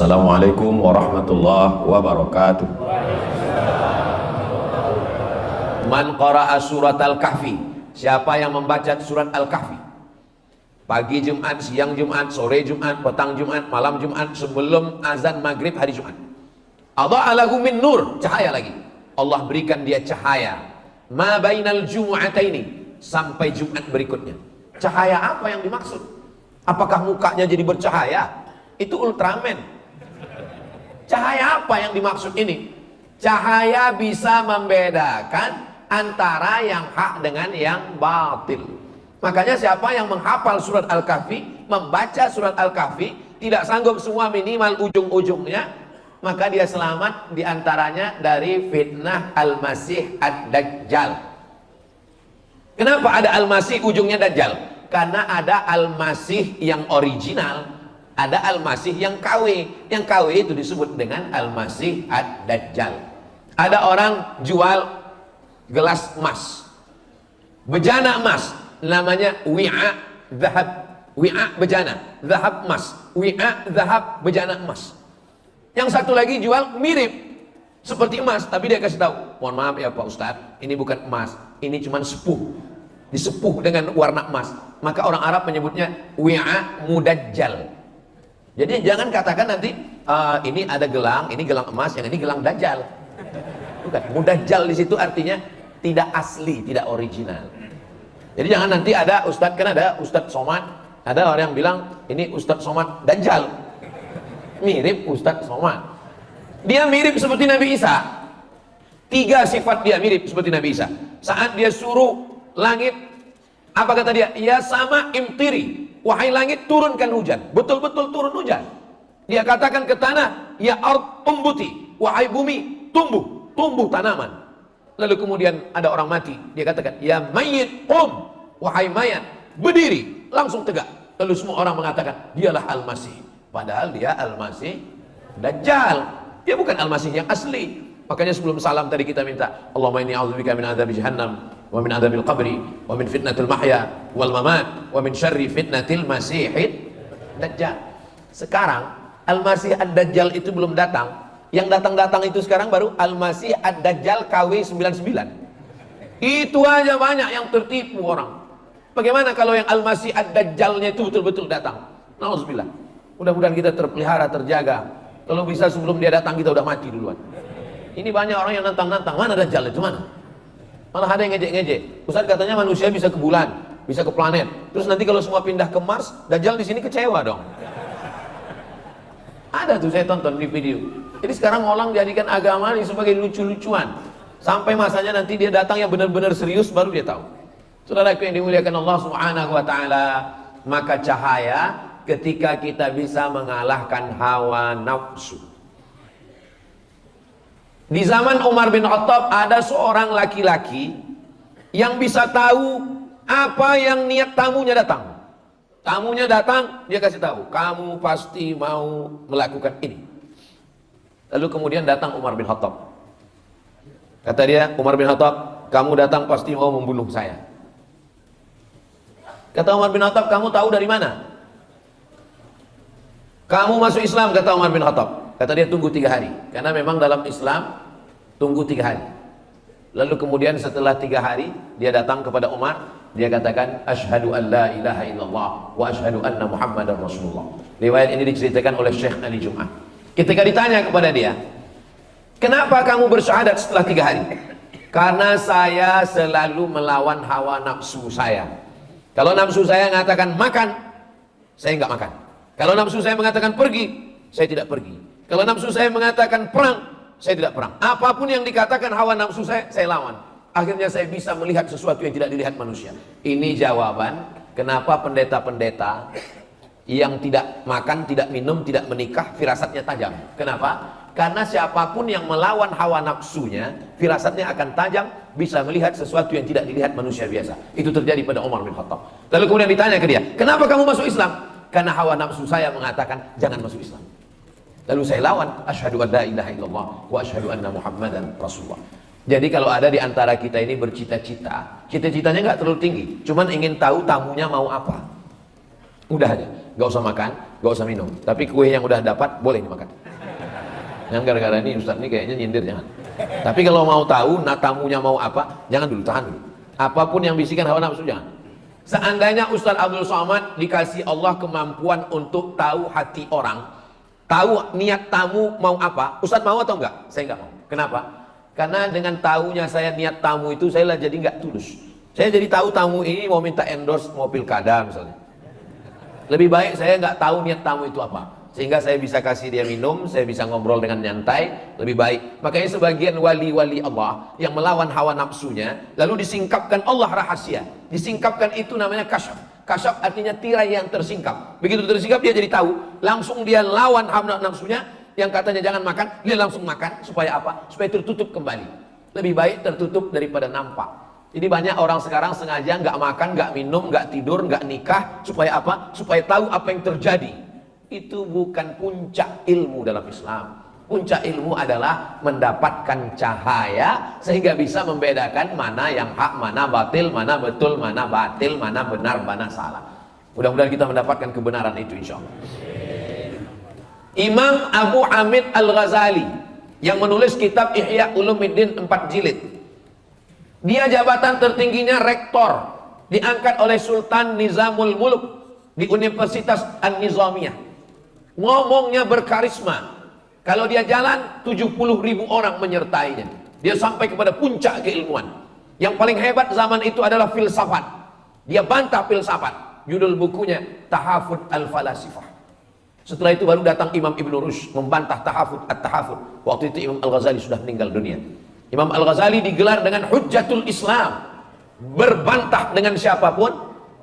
Assalamualaikum warahmatullahi wabarakatuh. Man qara'a surat Al-Kahfi, siapa yang membaca surat Al-Kahfi pagi Jumat, siang Jumat, sore Jumat, petang Jumat, malam Jumat, sebelum azan maghrib hari Jumat, adha'a lahu min nur, cahaya lagi, Allah berikan dia cahaya ma bainal jumu'ataini, sampai Jumat berikutnya. Cahaya apa yang dimaksud? Apakah mukanya jadi bercahaya? Itu Ultraman. Cahaya apa yang dimaksud ini? Cahaya bisa membedakan antara yang hak dengan yang batil. Makanya siapa yang menghafal surat Al-Kahfi, membaca surat Al-Kahfi, tidak sanggup semua minimal ujung-ujungnya, maka dia selamat diantaranya dari fitnah Al-Masih Ad-Dajjal. Kenapa ada Al-Masih ujungnya Dajjal? Karena ada Al-Masih yang original, ada Al-Masih yang KW. Yang KW itu disebut dengan Al-Masih Ad-Dajjal. Ada orang jual gelas emas, bejana emas, namanya wi'a zahab, wi'a bejana, zahab emas, wi'a zahab bejana emas. Yang satu lagi jual mirip seperti emas, tapi dia kasih tahu, mohon maaf ya Pak Ustadz, ini bukan emas, ini cuma sepuh, disepuh dengan warna emas. Maka orang Arab menyebutnya wi'a mudajjal. Jadi jangan katakan nanti ini ada gelang, ini gelang emas, yang ini gelang dajjal. Bukan, mudajjal di situ artinya tidak asli, tidak original. Jadi jangan nanti ada Ustadz, kan ada Ustadz Somad, ada orang yang bilang ini Ustadz Somad Dajjal, mirip Ustadz Somad. Dia mirip seperti Nabi Isa. 3 sifat dia mirip seperti Nabi Isa. Saat dia suruh langit, apa kata dia? Ya sama imtiri, wahai langit turunkan hujan. Betul-betul turun hujan. Dia katakan ke tanah, ya ard umbuti, wahai bumi tumbuh tanaman. Lalu kemudian ada orang mati, dia katakan, ya mayyit qum, wahai mayat berdiri, langsung tegak. Lalu semua orang mengatakan dialah Al-Masih, padahal dia Al-Masih Dajjal. Dia bukan Al-Masih yang asli. Makanya sebelum salam tadi kita minta, Allahumma inni a'udzubika min adzabi jahannam wa min adzabil qabri wa min fitnatil mahya wal mamat wa min syarri fitnatil masihid dajjal. Sekarang Al-Masih Ad-Dajjal itu belum datang. Yang datang-datang itu sekarang baru Al-Masih Ad-Dajjal KW99. Itu aja banyak yang tertipu orang. Bagaimana kalau yang Al-Masih Ad-Dajjalnya itu betul-betul datang? Nauzubillah. Mudah-mudahan kita terpelihara, terjaga. Kalau bisa sebelum dia datang kita udah mati duluan. Ini banyak orang yang nantang-nantang, mana Dajjal itu, mana? Malah ada yang ngejek-ngejek. Ustaz katanya manusia bisa ke bulan, bisa ke planet. Terus nanti kalau semua pindah ke Mars, Dajjal di sini kecewa dong. Ada tuh saya tonton di video. Jadi sekarang orang jadikan agama ini sebagai lucu-lucuan. Sampai masanya nanti dia datang yang benar-benar serius baru dia tahu. Saudaraku yang dimuliakan Allah Subhanahu wa taala, maka cahaya ketika kita bisa mengalahkan hawa nafsu. Di zaman Umar bin Khattab ada seorang laki-laki yang bisa tahu apa yang niat tamunya datang. Tamunya datang, dia kasih tahu, kamu pasti mau melakukan ini. Lalu kemudian datang Umar bin Khattab. Kata dia, Umar bin Khattab, kamu datang pasti mau membunuh saya. Kata Umar bin Khattab, kamu tahu dari mana? Kamu masuk Islam, kata Umar bin Khattab. Kata dia, tunggu 3 hari. Karena memang dalam Islam tunggu 3 hari. Lalu kemudian setelah 3 hari dia datang kepada Umar. Dia katakan, asyhadu an la ilaha illallah wa asyhadu anna Muhammadar Rasulullah. Riwayat ini diceritakan oleh Syekh Ali Jum'ah. Ketika ditanya kepada dia, kenapa kamu bersyahadat setelah 3 hari? Karena saya selalu melawan hawa nafsu saya. Kalau nafsu saya mengatakan makan, saya nggak makan. Kalau nafsu saya mengatakan pergi, saya tidak pergi. Kalau nafsu saya mengatakan perang, saya tidak perang. Apapun yang dikatakan hawa nafsu saya lawan. Akhirnya saya bisa melihat sesuatu yang tidak dilihat manusia. Ini jawaban kenapa pendeta-pendeta yang tidak makan, tidak minum, tidak menikah, firasatnya tajam. Kenapa? Karena siapapun yang melawan hawa nafsunya, firasatnya akan tajam, bisa melihat sesuatu yang tidak dilihat manusia biasa. Itu terjadi pada Umar bin Khattab. Lalu kemudian ditanya ke dia, kenapa kamu masuk Islam? Karena hawa nafsu saya mengatakan jangan masuk Islam. Lalu saya lawan, asyhadu an la ilaha illallah wa asyhadu anna Muhammadan Rasulullah. Jadi kalau ada di antara kita ini bercita-cita, cita-citanya nggak terlalu tinggi, cuman ingin tahu tamunya mau apa. Udah aja, nggak usah makan, nggak usah minum. Tapi kue yang udah dapat boleh dimakan. Yang gara-gara ini Ustaz ini kayaknya nyindir, jangan. Tapi kalau mau tahu, tamunya mau apa, jangan dulu, tahan dulu. Apapun yang bisikan hawa nafsu jangan. Seandainya Ustaz Abdul Somad dikasih Allah kemampuan untuk tahu hati orang, tahu niat tamu mau apa, Ustaz mau atau enggak? Saya enggak mau. Kenapa? Karena dengan tahunya saya niat tamu itu, saya lah jadi enggak tulus. Saya jadi tahu tamu ini mau minta endorse mobil kada misalnya. Lebih baik saya enggak tahu niat tamu itu apa, sehingga saya bisa kasih dia minum, saya bisa ngobrol dengan nyantai, lebih baik. Makanya sebagian wali-wali Allah yang melawan hawa nafsunya, lalu disingkapkan Allah rahasia. Disingkapkan itu namanya kasyaf. Kasyaf artinya tirai yang tersingkap. Begitu tersingkap dia jadi tahu, langsung dia lawan hawa nafsunya yang katanya jangan makan, dia langsung makan. Supaya apa? Supaya tertutup kembali. Lebih baik tertutup daripada nampak. Jadi banyak orang sekarang sengaja nggak makan, nggak minum, nggak tidur, nggak nikah. Supaya apa? Supaya tahu apa yang terjadi. Itu bukan puncak ilmu dalam Islam. Puncak ilmu adalah mendapatkan cahaya sehingga bisa membedakan mana yang hak, mana batil, mana betul, mana batil, mana benar, mana salah. Mudah-mudahan kita mendapatkan kebenaran itu insya Allah. Imam Abu Hamid Al-Ghazali yang menulis kitab Ihya Ulumuddin 4 jilid. Dia jabatan tertingginya rektor, diangkat oleh Sultan Nizamul Muluk di Universitas An-Nizamiyah. Ngomongnya berkarisma. Kalau dia jalan 70.000 orang menyertainya. Dia sampai kepada puncak keilmuan. Yang paling hebat zaman itu adalah filsafat. Dia bantah filsafat. Judul bukunya Tahafud Al-Falasifah. Setelah itu baru datang Imam Ibn Rushd membantah Tahafud At-Tahafud. Waktu itu Imam Al-Ghazali sudah meninggal dunia. Imam Al-Ghazali digelar dengan Hujjatul Islam. Berbantah dengan siapapun,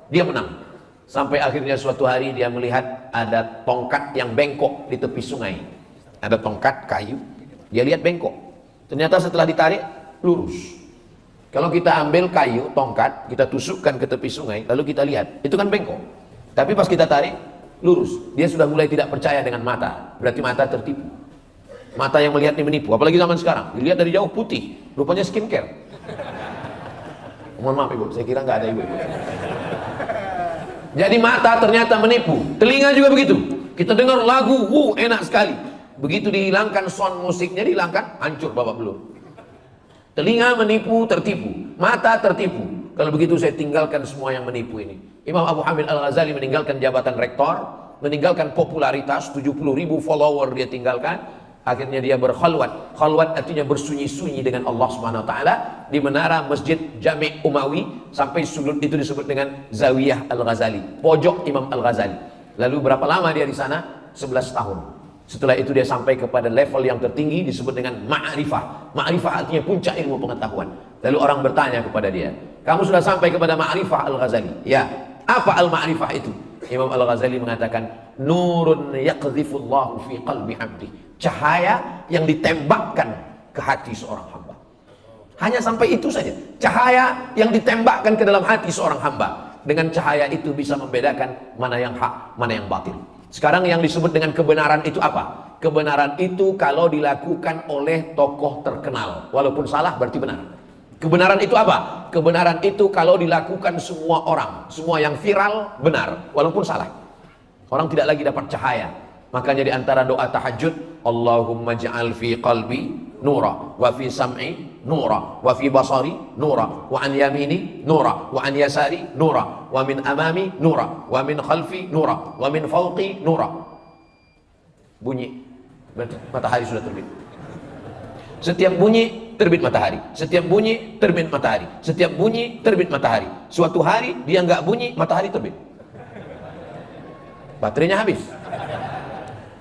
dia menang. Sampai akhirnya suatu hari dia melihat ada tongkat yang bengkok di tepi sungai. Ada tongkat kayu, dia lihat bengkok. Ternyata setelah ditarik, lurus. Kalau kita ambil kayu, tongkat, kita tusukkan ke tepi sungai, lalu kita lihat, itu kan bengkok. Tapi pas kita tarik, lurus. Dia sudah mulai tidak percaya dengan mata. Berarti mata tertipu. Mata yang melihat ini menipu. Apalagi zaman sekarang, dilihat dari jauh putih, rupanya skincare. Mohon maaf ibu, saya kira nggak ada ibu. Jadi mata ternyata menipu. Telinga juga begitu. Kita dengar lagu, enak sekali. Begitu dihilangkan sound musiknya, dihilangkan, hancur babak belur. Telinga menipu, tertipu. Mata tertipu. Kalau begitu saya tinggalkan semua yang menipu ini. Imam Abu Hamid Al-Ghazali meninggalkan jabatan rektor, meninggalkan popularitas, 70.000 follower dia tinggalkan. Akhirnya dia berkhalwat. Khalwat artinya bersunyi-sunyi dengan Allah Subhanahu wa taala di menara Masjid Jami' Umawi, sampai sudut itu disebut dengan Zawiyah Al-Ghazali, pojok Imam Al-Ghazali. Lalu berapa lama dia di sana? 11 tahun. Setelah itu dia sampai kepada level yang tertinggi disebut dengan ma'rifah. Ma'rifah artinya puncak ilmu pengetahuan. Lalu orang bertanya kepada dia, "Kamu sudah sampai kepada ma'rifah Al-Ghazali?" "Ya." "Apa al-ma'rifah itu?" Imam Al-Ghazali mengatakan, "Nurun yaqdhifullahu fi qalbi 'abdi." Cahaya yang ditembakkan ke hati seorang hamba. Hanya sampai itu saja. Cahaya yang ditembakkan ke dalam hati seorang hamba. Dengan cahaya itu bisa membedakan mana yang hak, mana yang batil. Sekarang yang disebut dengan kebenaran itu apa? Kebenaran itu kalau dilakukan oleh tokoh terkenal, walaupun salah berarti benar. Kebenaran itu apa? Kebenaran itu kalau dilakukan semua orang, semua yang viral benar, walaupun salah. Orang tidak lagi dapat cahaya. Makanya di antara doa tahajud, Allahumma ja'al fi qalbi nura, wa fi sam'i nura, wa fi basari nura, wa an yamini nura, wa an yasari nura, wa min amami nura, wa min khalfi nura, wa min fawqi nura. Bunyi, matahari sudah terbit. Setiap bunyi terbit matahari. Setiap bunyi terbit matahari. Setiap bunyi terbit matahari. Suatu hari dia nggak bunyi, matahari terbit. Baterainya habis.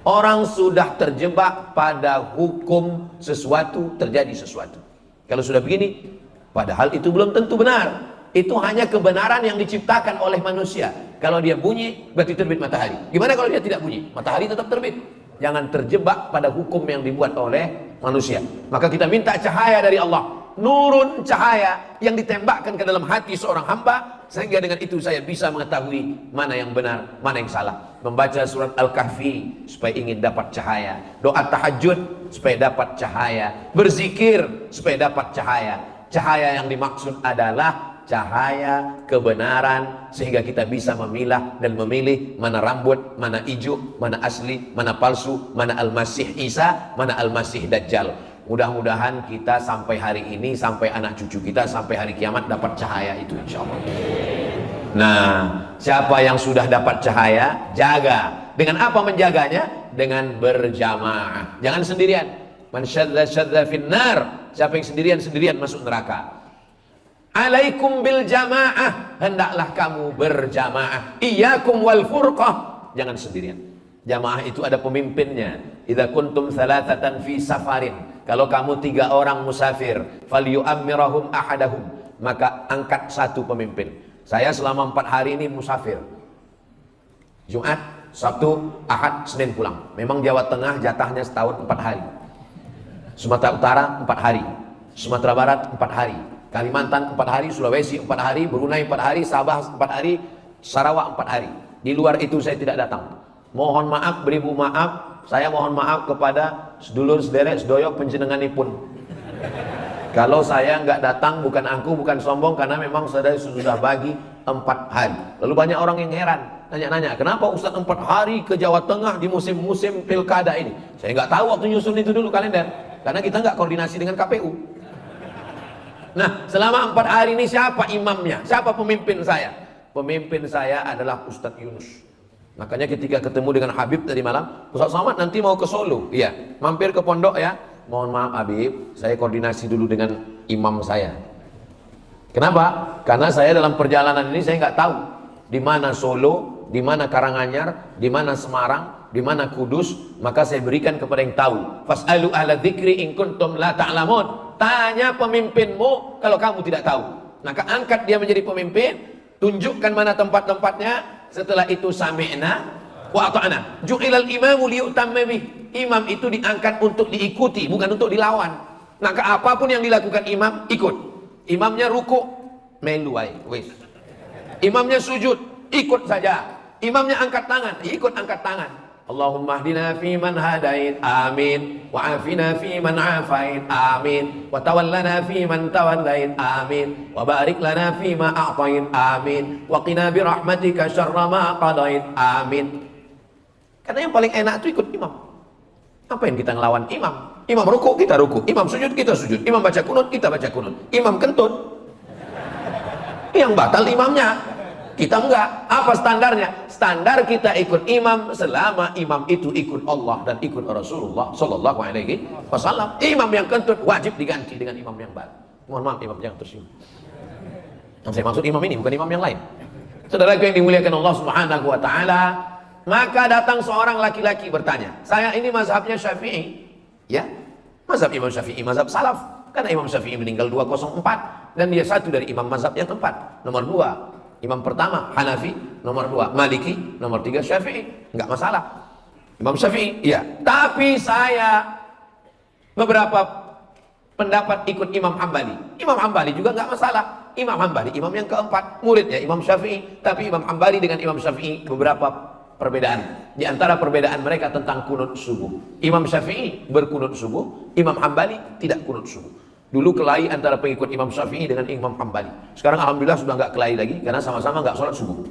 Orang sudah terjebak pada hukum sesuatu terjadi sesuatu. Kalau sudah begini, padahal itu belum tentu benar. Itu hanya kebenaran yang diciptakan oleh manusia. Kalau dia bunyi, berarti terbit matahari. Gimana kalau dia tidak bunyi? Matahari tetap terbit. Jangan terjebak pada hukum yang dibuat oleh manusia. Maka kita minta cahaya dari Allah. Nurun, cahaya yang ditembakkan ke dalam hati seorang hamba, sehingga dengan itu saya bisa mengetahui mana yang benar, mana yang salah. Membaca surat Al-Kahfi supaya ingin dapat cahaya. Doa tahajud supaya dapat cahaya. Berzikir supaya dapat cahaya. Cahaya yang dimaksud adalah cahaya kebenaran, sehingga kita bisa memilah dan memilih mana rambut, mana hijau, mana asli, mana palsu, mana Al-Masih Isa, mana Al-Masih Dajjal. Mudah-mudahan kita sampai hari ini, sampai anak cucu kita, sampai hari kiamat dapat cahaya itu, insya Allah. Nah, siapa yang sudah dapat cahaya, jaga. Dengan apa menjaganya? Dengan berjamaah. Jangan sendirian. Man syadza syadza finnar. Siapa yang sendirian masuk neraka. Alaikum bil jamaah, hendaklah kamu berjamaah. Iyyakum wal furqah, jangan sendirian. Jamaah itu ada pemimpinnya. Idza kuntum thalathatan fi safarin, kalau kamu 3 orang musafir, falyu'ammirahum ahadahum, maka angkat satu pemimpin. Saya selama 4 hari ini musafir. Jumat, Sabtu, Ahad, Senin pulang. Memang Jawa Tengah jatahnya setahun 4 hari. Sumatera Utara 4 hari. Sumatera Barat 4 hari. Kalimantan 4 hari, Sulawesi 4 hari, Brunei 4 hari, Sabah 4 hari, Sarawak 4 hari. Di luar itu saya tidak datang. Mohon maaf, beribu maaf. Saya mohon maaf kepada sedulur sederek sedoyok penjenenganipun. Kalau saya nggak datang, bukan angku, bukan sombong, karena memang saya sudah bagi 4 hari. Lalu banyak orang yang heran, nanya-nanya, kenapa Ustadz 4 hari ke Jawa Tengah di musim-musim pilkada ini? Saya nggak tahu waktu nyusun itu dulu kalender, karena kita nggak koordinasi dengan KPU. Nah, selama 4 hari ini siapa imamnya? Siapa pemimpin saya? Pemimpin saya adalah Ustadz Yunus. Makanya ketika ketemu dengan Habib tadi malam, Ustadz Somad nanti mau ke Solo. Iya, mampir ke pondok ya. Mohon maaf Habib, saya koordinasi dulu dengan imam saya. Kenapa? Karena saya dalam perjalanan ini saya nggak tahu di mana Solo, di mana Karanganyar, di mana Semarang, di mana Kudus. Maka saya berikan kepada yang tahu. Fas'alu ahla dzikri in kuntum la ta'lamun. Tanya pemimpinmu kalau kamu tidak tahu. Maka angkat dia menjadi pemimpin, tunjukkan mana tempat-tempatnya. Setelah itu sami'na wa ata'na. Ju'ilal imamu liyutamma bih. Imam itu diangkat untuk diikuti, bukan untuk dilawan. Maka apapun yang dilakukan imam, ikut. Imamnya ruku, melu wae, wis. Imamnya sujud, ikut saja. Imamnya angkat tangan, ikut angkat tangan. Allahumma hdina fi man hadait, amin. Wa afina fi man afait, amin. Wa tawallana fi man tawallait, amin. Wa barik lana fi ma a'tait, amin. Wa qina bi rahmatika syarra ma qadait, amin. Karena yang paling enak itu ikut imam. Ngapain kita ngelawan imam? Imam ruku, kita ruku. Imam sujud, kita sujud. Imam baca kunut, kita baca kunut. Imam kentut, yang batal imamnya. Kita enggak. Apa standarnya? Standar kita ikut imam selama imam itu ikut Allah dan ikut Rasulullah Sallallahu Alaihi Wasallam. Imam yang kentut wajib diganti dengan imam yang baru. Mohon maaf imam, jangan tersinggung. Yang saya maksud imam ini bukan imam yang lain. Saudaraku yang dimuliakan Allah Subhanahu Wa Taala, maka datang seorang laki-laki bertanya, saya ini mazhabnya Syafi'i, ya, mazhab Imam Syafi'i, mazhab salaf. Karena Imam Syafi'i meninggal 204 dan dia satu dari imam mazhab yang keempat. Nomor 2 imam pertama Hanafi, nomor 2 Maliki, nomor 3 Syafi'i. Enggak masalah. Imam Syafi'i, iya. Tapi saya beberapa pendapat ikut Imam Hambali. Imam Hambali juga enggak masalah. Imam Hambali, imam yang keempat, muridnya Imam Syafi'i. Tapi Imam Hambali dengan Imam Syafi'i beberapa perbedaan. Di antara perbedaan mereka tentang kunut subuh. Imam Syafi'i berkunut subuh, Imam Hambali tidak kunut subuh. Dulu kelahi antara pengikut Imam Syafi'i dengan Imam Hambali. Sekarang alhamdulillah sudah nggak kelahi lagi karena sama-sama nggak sholat subuh.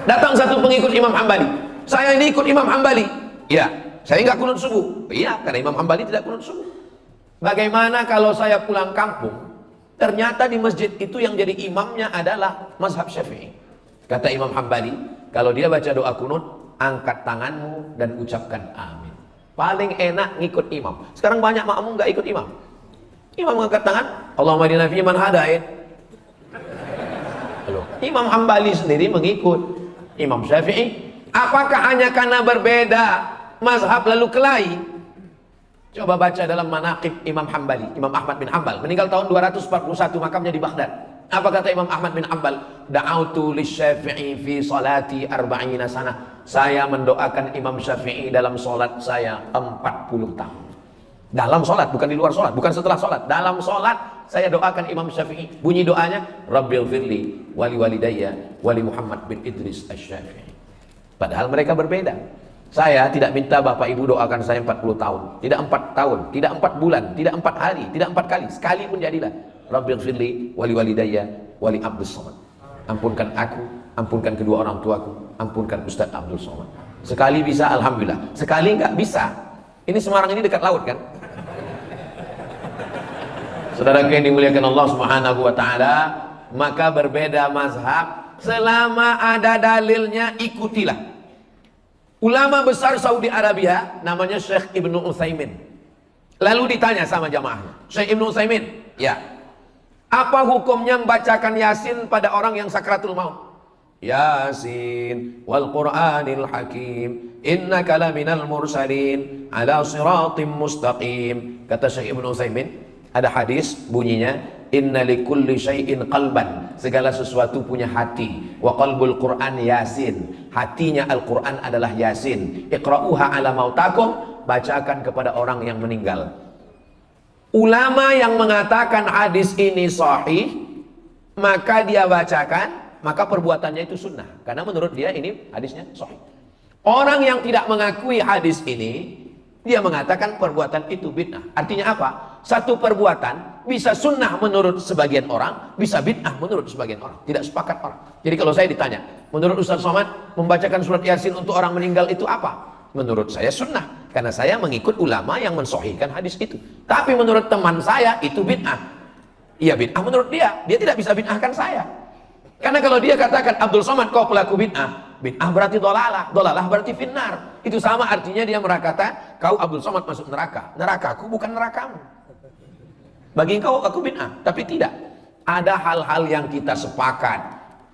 Datang satu pengikut Imam Hambali. Saya ini ikut Imam Hambali. Ya, saya nggak kunut subuh. Iya, karena Imam Hambali tidak kunut subuh. Bagaimana kalau saya pulang kampung, ternyata di masjid itu yang jadi imamnya adalah mazhab Syafi'i. Kata Imam Hambali, kalau dia baca doa kunut, angkat tanganmu dan ucapkan amin. Paling enak ngikut imam. Sekarang banyak makmum nggak ikut imam. Imam angkat tangan, Allahumma hdina fi man hadait. Imam Hambali sendiri mengikut Imam Syafi'i. Apakah hanya karena berbeda mazhab lalu kelahi? Coba baca dalam manaqib Imam Hambali, Imam Ahmad bin Hanbal, meninggal tahun 241, makamnya di Baghdad. Apa kata Imam Ahmad bin Hanbal? Da'autu lisyafi'i fi salati arba'ina sana. Saya mendoakan Imam Syafi'i dalam solat saya 40 tahun. Dalam solat, bukan di luar solat, bukan setelah solat. Dalam solat saya doakan Imam Syafi'i. Bunyi doanya, Rabbil firli wali walidayya wali Muhammad bin Idris asy-Syafi'i. Padahal mereka berbeda. Saya tidak minta Bapak Ibu doakan saya 40 tahun, tidak 4 tahun, tidak 4 bulan, tidak 4 hari, tidak 4 kali, sekali pun jadilah. Rabbighfirli wali walidayya wali Abdus Somad. Ampunkan aku, ampunkan kedua orang tuaku, ampunkan Ustaz Abdul Somad. Sekali bisa alhamdulillah, sekali nggak bisa. Ini Semarang ini dekat laut kan? Saudara yang dimuliakan Allah Subhanahu wa taala, maka berbeda mazhab, selama ada dalilnya ikutilah. Ulama besar Saudi Arabia namanya Syekh Ibnu Utsaimin. Lalu ditanya sama jamaahnya, Syekh Ibnu Utsaimin, ya, apa hukumnya membacakan Yasin pada orang yang sakratul maut? Yasin wal Qur'anil Hakim innaka laminal mursalin ala siratim mustaqim. Kata Syekh Ibnu Utsaimin, ada hadis bunyinya inna likulli syai'in qalban, segala sesuatu punya hati, wa qalbul Qur'an Yasin, hatinya Al-Qur'an adalah Yasin. Iqra'uha ala mautakum, bacakan kepada orang yang meninggal. Ulama yang mengatakan hadis ini sahih, maka dia bacakan, maka perbuatannya itu sunnah, karena menurut dia ini hadisnya sahih. Orang yang tidak mengakui hadis ini, dia mengatakan perbuatan itu bid'ah. Artinya apa? Satu perbuatan bisa sunnah menurut sebagian orang, bisa bid'ah menurut sebagian orang. Tidak sepakat orang. Jadi kalau saya ditanya, menurut Ustaz Somad, membacakan surat Yasin untuk orang meninggal itu apa? Menurut saya sunnah, karena saya mengikut ulama yang mensahihkan hadis itu. Tapi menurut teman saya itu bid'ah. Iya bid'ah menurut dia. Dia tidak bisa bid'ahkan saya. Karena kalau dia katakan Abdul Somad kau pelaku bid'ah, bid'ah berarti dolalah, dolalah berarti finnar. Itu sama artinya dia berkata kau Abdul Somad masuk neraka, nerakaku bukan nerakamu. Bagi engkau aku bid'ah, tapi tidak. Ada hal-hal yang kita sepakat.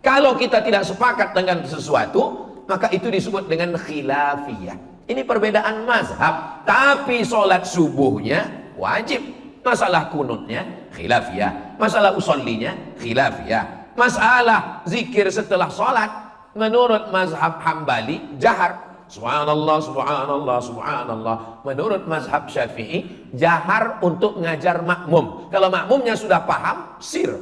Kalau kita tidak sepakat dengan sesuatu, maka itu disebut dengan khilafiyah. Ini perbedaan mazhab, tapi sholat subuhnya wajib. Masalah kunutnya khilafiyah, masalah usollinya khilafiyah. Masalah zikir setelah sholat menurut mazhab Hambali jahar, subhanallah, subhanallah, subhanallah. Menurut mazhab Syafi'i jahar untuk ngajar makmum. Kalau makmumnya sudah paham, sir.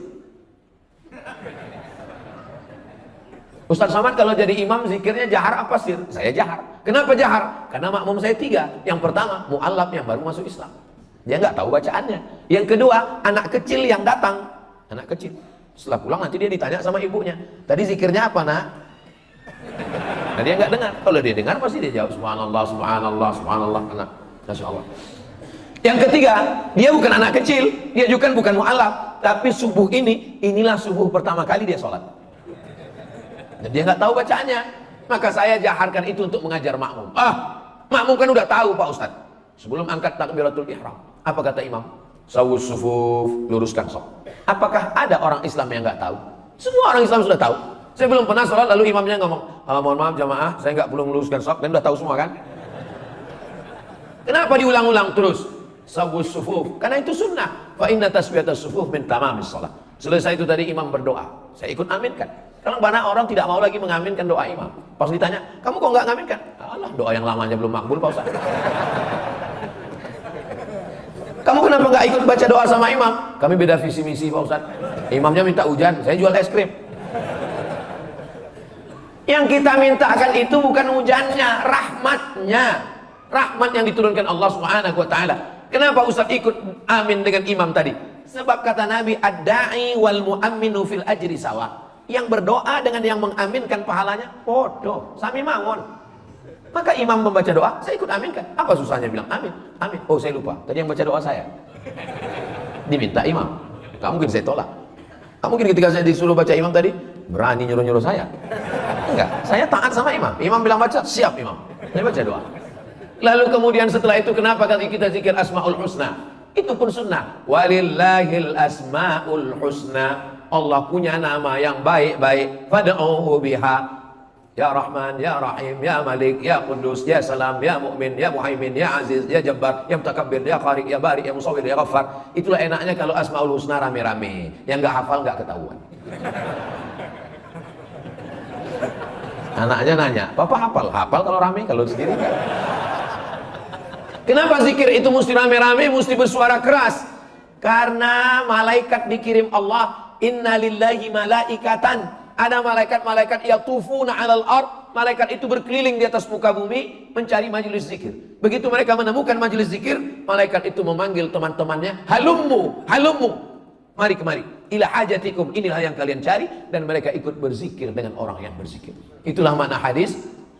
Ustaz Somad kalau jadi imam zikirnya jahar apa sir? Saya jahar. Kenapa jahar? Karena makmum saya 3. Yang pertama mu'allaf yang baru masuk Islam, dia nggak tahu bacaannya. Yang kedua anak kecil yang datang, anak kecil. Setelah pulang nanti dia ditanya sama ibunya, tadi zikirnya apa nak? Nah, dia nggak dengar. Kalau dia dengar pasti dia jawab subhanallah, subhanallah, subhanallah. Anak, masya Allah. Yang ketiga, dia bukan anak kecil, dia juga bukan mu'allaf, tapi subuh inilah subuh pertama kali dia sholat. Dan dia nggak tahu bacaannya. Maka saya jaharkan itu untuk mengajar makmum. Makmum kan udah tahu Pak Ustadz. Sebelum angkat takbiratul ihram, apa kata imam? Sawus sufuf, luruskan saf. Apakah ada orang Islam yang nggak tahu? Semua orang Islam sudah tahu. Saya belum pernah sholat lalu imamnya ngomong, mohon maaf jamaah, saya nggak perlu meluruskan saf. Dan udah tahu semua kan? Kenapa diulang-ulang terus? Sawus sufuf, karena itu sunnah. Fa inna tasbiyatas sufuf min tamamis shalah. Selesai itu tadi imam berdoa, saya ikut aminkan. Karena banyak orang tidak mau lagi mengaminkan doa imam. Pas ditanya, kamu kok nggak ngaminkan? Alah, doa yang lamanya belum makbul Pak Ustaz. Kamu kenapa nggak ikut baca doa sama imam? Kami beda visi misi Pak Ustaz. Imamnya minta hujan, saya jual es krim. Yang kita mintakan itu bukan hujannya, rahmatnya. Rahmat yang diturunkan Allah Subhanahu wa taala. Kenapa Ustaz ikut amin dengan imam tadi? Sebab kata Nabi, ad-da'i wal mu'amminu fil ajri sawa. Yang berdoa dengan yang mengaminkan pahalanya bodoh, sami mawon. Maka imam membaca doa, saya ikut aminkan. Apa susahnya bilang amin? Amin. Oh saya lupa, tadi yang baca doa saya diminta imam. Gak mungkin saya tolak. Gak mungkin ketika saya disuruh baca imam tadi berani nyuruh-nyuruh saya. Enggak, saya taat sama imam. Imam bilang baca, siap imam. Saya baca doa. Lalu kemudian setelah itu kenapa kali kita zikir Asmaul Husna? Itu pun sunnah. Walillahil asmaul husna. Allah punya nama yang baik-baik. Fad'uhu biha. Ya Rahman, Ya Rahim, Ya Malik, Ya Qudus, Ya Salam, Ya Mu'min, Ya Muhaimin, Ya Aziz, Ya Jabbar, Ya Mutakabbir, Ya Khariq, Ya Bari, Ya Musawwir, Ya Ghaffar. Itulah enaknya kalau Asmaul Husna rame-rame. Yang gak hafal gak ketahuan. Anaknya nanya, Papa hafal? Hafal kalau rame, kalau sendiri enggak. Kenapa zikir itu mesti rame-rame, mesti bersuara keras? Karena malaikat dikirim Allah. Inna lillahi malaikatan. Ada malaikat-malaikat yatufuna 'alal ard. Malaikat itu berkeliling di atas muka bumi mencari majelis zikir. Begitu mereka menemukan majelis zikir, malaikat itu memanggil teman-temannya, halummu, halummu. mari kemari. Ila hajatikum, inilah yang kalian cari. Dan mereka ikut berzikir dengan orang yang berzikir. Itulah makna hadis.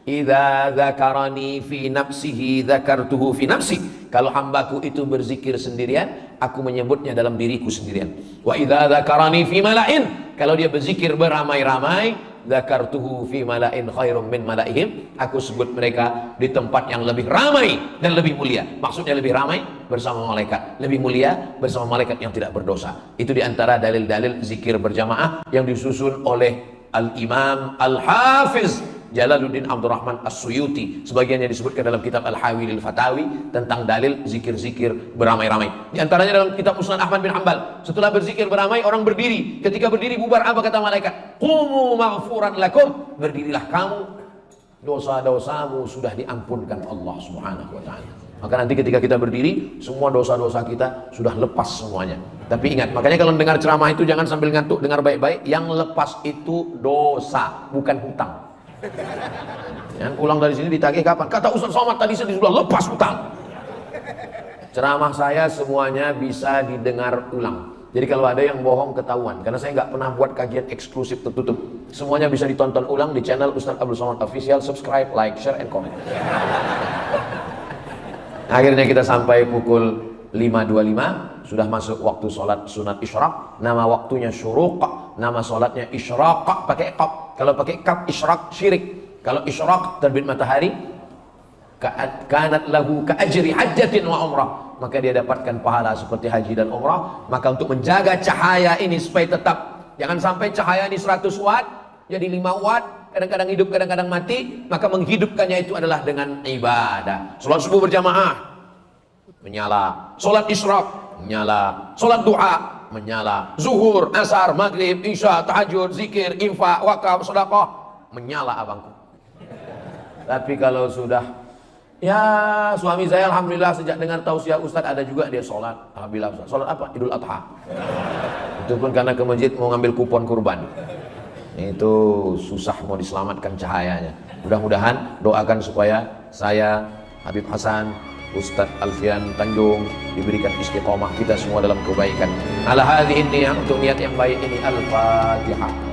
Idza dzakarani fi nafsihi dzakartuhu fi nafsi. Kalau hambaku itu berzikir sendirian, aku menyebutnya dalam diriku sendirian. Wa idza dzakarani fi mala'in, kalau dia berzikir beramai-ramai, dzakartuhu fi mala'in khairum min mala'ihim, aku sebut mereka di tempat yang lebih ramai dan lebih mulia. Maksudnya lebih ramai bersama malaikat, lebih mulia bersama malaikat yang tidak berdosa. Itu diantara dalil-dalil zikir berjamaah yang disusun oleh Al-Imam Al-Hafiz Jalaluddin Abdurrahman As-Suyuti. Sebagiannya disebutkan dalam kitab Al-Hawi Lil-Fatawi tentang dalil zikir-zikir beramai-ramai. Di antaranya dalam kitab Musnad Ahmad bin Hanbal. Setelah berzikir beramai, orang berdiri. Ketika berdiri bubar, apa kata malaikat? Qumu maghfuran lakum. Berdirilah kamu, dosa-dosamu sudah diampunkan Allah Subhanahu wa taala. Maka nanti ketika kita berdiri, semua dosa-dosa kita sudah lepas semuanya. Tapi ingat, makanya kalau dengar ceramah itu jangan sambil ngantuk, dengar baik-baik. Yang lepas itu dosa, bukan hutang. Yang pulang dari sini ditagih kapan? Kata Ustaz Somad tadi saya sudah lepas hutang. Ceramah saya semuanya bisa didengar ulang. Jadi kalau ada yang bohong ketahuan. Karena saya nggak pernah buat kajian eksklusif tertutup. Semuanya bisa ditonton ulang di channel Ustaz Abdul Somad Official. Subscribe, like, share, and comment. Akhirnya kita sampai pukul 5.25. Sudah masuk waktu sholat sunat isyraq. Nama waktunya syuruq. Nama sholatnya isyraq pakai qaf. Kalau pakai kaf isyraq syirik. Kalau isyraq terbit matahari, kanat lahu ka ajri hajjatin wa umrah, maka dia dapatkan pahala seperti haji dan umrah. Maka untuk menjaga cahaya ini supaya tetap, jangan sampai cahaya ini 100 watt jadi 5 watt, kadang-kadang hidup kadang-kadang mati, maka menghidupkannya itu adalah dengan ibadah. Salat subuh berjamaah menyala, salat isyraq menyala, salat duha menyala, zuhur, asar, maghrib, isya, tahajud, zikir, infak, wakaf, sedekah menyala abangku. Tapi kalau sudah, ya suami saya alhamdulillah sejak dengar tausiah Ustaz ada juga dia sholat. Alhamdulillah Ustaz. Sholat apa? Idul Adha. Itu pun karena ke masjid mau ngambil kupon kurban. Itu susah mau diselamatkan cahayanya. Mudah-mudahan doakan supaya saya, Habib Hasan, Ustadz Alfian Tanjung diberikan istiqomah, kita semua dalam kebaikan. Ala hadhihi niyyah, untuk niat yang baik ini. Al-Fatihah.